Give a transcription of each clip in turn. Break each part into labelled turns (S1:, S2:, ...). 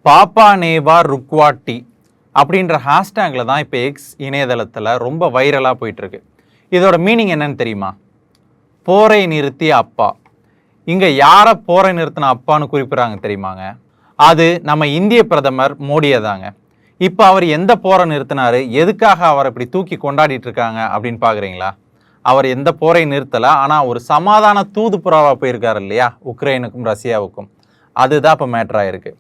S1: பாப்பா நேவா ருக்வாட்டி அப்படின்ற ஹேஷ்டேக்கில் தான் இப்போ எக்ஸ் இணையதளத்தில் ரொம்ப வைரலாக போயிட்டுருக்கு. இதோட மீனிங் என்னன்னு தெரியுமா? போரை நிறுத்திய அப்பா. இங்கே யாரை போரை நிறுத்தின அப்பான்னு குறிப்பிட்றாங்க தெரியுமாங்க? அது நம்ம இந்திய பிரதமர் மோடியை தாங்க. இப்போ அவர் எந்த போரை நிறுத்தினாரு, எதுக்காக அவரை இப்படி தூக்கி கொண்டாடிட்டு இருக்காங்க அப்படின்னு பார்க்குறீங்களா? அவர் எந்த போரை நிறுத்தலை, ஆனால் ஒரு சமாதான தூதுப்புறாவாக போயிருக்காரு இல்லையா உக்ரைனுக்கும் ரஷ்யாவுக்கும். அதுதான் இப்போ மேட்டராக இருக்குது.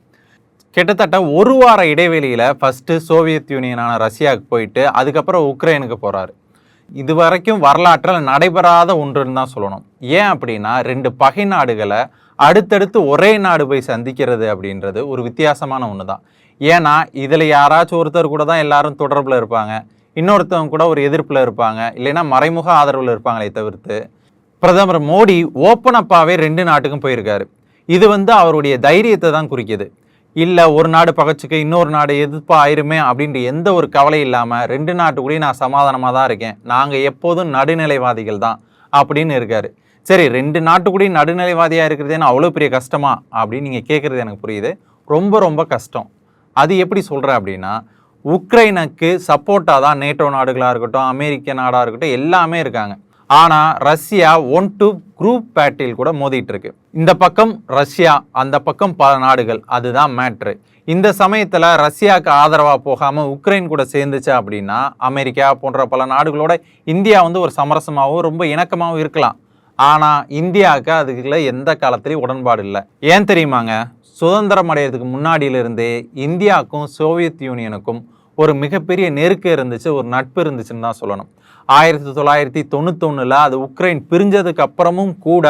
S1: கிட்டத்தட்ட ஒரு வார இடைவெளியில் ஃபஸ்ட்டு சோவியத் யூனியனான ரஷ்யாவுக்கு போயிட்டு அதுக்கப்புறம் உக்ரைனுக்கு போகிறாரு. இது வரைக்கும் வரலாற்றில் நடைபெறாத ஒன்றுன்னு தான் சொல்லணும். ஏன் அப்படின்னா, ரெண்டு பகை நாடுகளை அடுத்தடுத்து ஒரே நாடு போய் சந்திக்கிறது அப்படின்றது ஒரு வித்தியாசமான ஒன்று தான். ஏன்னா இதில் யாராச்சும் ஒருத்தர் கூட தான் எல்லாரும் தொடர்பில் இருப்பாங்க, இன்னொருத்தவங்க கூட ஒரு எதிர்ப்பில் இருப்பாங்க, இல்லைன்னா மறைமுக ஆதரவில் இருப்பாங்களே தவிர்த்து பிரதமர் மோடி ஓப்பனப்பாகவே ரெண்டு நாட்டுக்கும் போயிருக்காரு. இது அவருடைய தைரியத்தை தான் குறிக்கிது. இல்லை ஒரு நாடு பகச்சுக்க இன்னொரு நாடு எதிர்ப்பா ஆயிருமே அப்படின்ற எந்த ஒரு கவலை இல்லாமல் ரெண்டு நாட்டுக்கூடயும் நான் சமாதானமாக தான் இருக்கேன், நாங்கள் எப்போதும் நடுநிலைவாதிகள் தான் அப்படின்னு இருக்காரு. சரி, ரெண்டு நாட்டுக்கூடயும் நடுநிலைவாதியாக இருக்கிறதேன்னு அவ்வளோ பெரிய கஷ்டமா அப்படின்னு நீங்கள் கேட்குறது எனக்கு புரியுது. ரொம்ப ரொம்ப கஷ்டம். அது எப்படி சொல்கிறேன் அப்படின்னா, உக்ரைனுக்கு சப்போர்ட்டாக தான் நேட்டோ நாடுகளாக இருக்கட்டும், அமெரிக்க நாடாக இருக்கட்டும் எல்லாமே இருக்காங்க. ஆனால் ரஷ்யா 1-2 குரூப் பேட்டில் கூட மோதிட்டு இருக்கு. இந்த பக்கம் ரஷ்யா, அந்த பக்கம் பல நாடுகள். அதுதான் மேட்ரு. இந்த சமயத்தில் ரஷ்யாவுக்கு ஆதரவாக போகாமல் உக்ரைன் கூட சேர்ந்துச்சு அப்படின்னா அமெரிக்கா போன்ற பல நாடுகளோட இந்தியா ஒரு சமரசமாகவும் ரொம்ப இணக்கமாகவும் இருக்கலாம். ஆனால் இந்தியாவுக்கு அதுக்குள்ள எந்த காலத்துலேயும் உடன்பாடு இல்லை. ஏன் தெரியுமாங்க? சுதந்திரம் அடையிறதுக்கு முன்னாடியிலிருந்தே இந்தியாவுக்கும் சோவியத் யூனியனுக்கும் ஒரு மிகப்பெரிய நெருக்கம் இருந்துச்சு, ஒரு நட்பு இருந்துச்சுன்னு தான் சொல்லணும். 1991 அது உக்ரைன் பிரிஞ்சதுக்கு அப்புறமும் கூட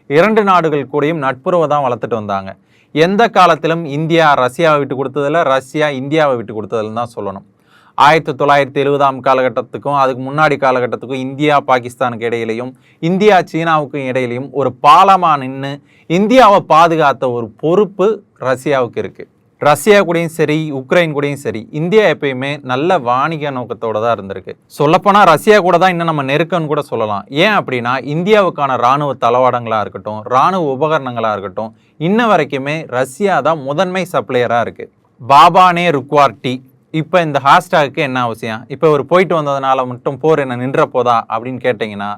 S1: இரண்டு நாடுகள் கூடயும் நட்புறவை தான் வளர்த்துட்டு வந்தாங்க. எந்த காலத்திலும் இந்தியா ரஷ்யாவை விட்டு கொடுத்ததில்ல, ரஷ்யா இந்தியாவை விட்டு கொடுத்ததில்ல தான் சொல்லணும். 1970 காலகட்டத்துக்கும் அதுக்கு முன்னாடி காலகட்டத்துக்கும் இந்தியா பாகிஸ்தானுக்கு இடையிலையும் இந்தியா சீனாவுக்கும் இடையிலையும் ஒரு பாலமாக நின்று இந்தியாவை பாதுகாத்த ஒரு பொறுப்பு ரஷ்யாவுக்கு இருக்குது. ரஷ்யா கூடயும் சரி, உக்ரைன் கூடயும் சரி, இந்தியா எப்பயுமே நல்ல வாணிக நோக்கத்தோடு தான் இருந்திருக்கு. சொல்லப்போனால் ரஷ்யா கூட தான் இன்னும் நம்ம நெருக்கம்னு கூட சொல்லலாம். ஏன் அப்படின்னா, இந்தியாவுக்கான இராணுவ தளவாடங்களாக இருக்கட்டும், இராணுவ உபகரணங்களாக இருக்கட்டும், இன்ன வரைக்குமே ரஷ்யா தான் முதன்மை சப்ளையராக இருக்குது. பாபானே ருக்வாட்டி. இப்போ இந்த ஹேஷ்டேக்கு என்ன அவசியம்? இப்போ ஒரு போயிட்டு வந்ததுனால மட்டும் போர் என்ன நின்ற போதா அப்படின்னு கேட்டிங்கன்னா,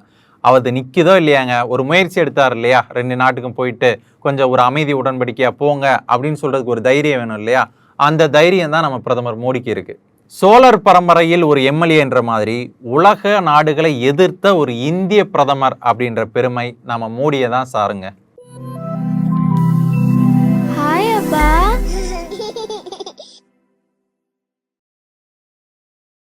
S1: அது நிற்குதோ இல்லையாங்க. ஒரு முயற்சி எடுத்தார் இல்லையா, ரெண்டு நாட்டுக்கும் போயிட்டு கொஞ்சம் ஒரு அமைதி உடன்படிக்கையாக போங்க அப்படின்னு சொல்கிறதுக்கு ஒரு தைரியம் வேணும் இல்லையா? அந்த தைரியம் தான் நம்ம பிரதமர் மோடிக்கு இருக்குது. சோழர் பரம்பரையில் ஒரு எம்எல்ஏ என்ற மாதிரி உலக நாடுகளை எதிர்த்த ஒரு இந்திய பிரதமர் அப்படின்ற பெருமை நம்ம மோடியை தான் சாருங்க.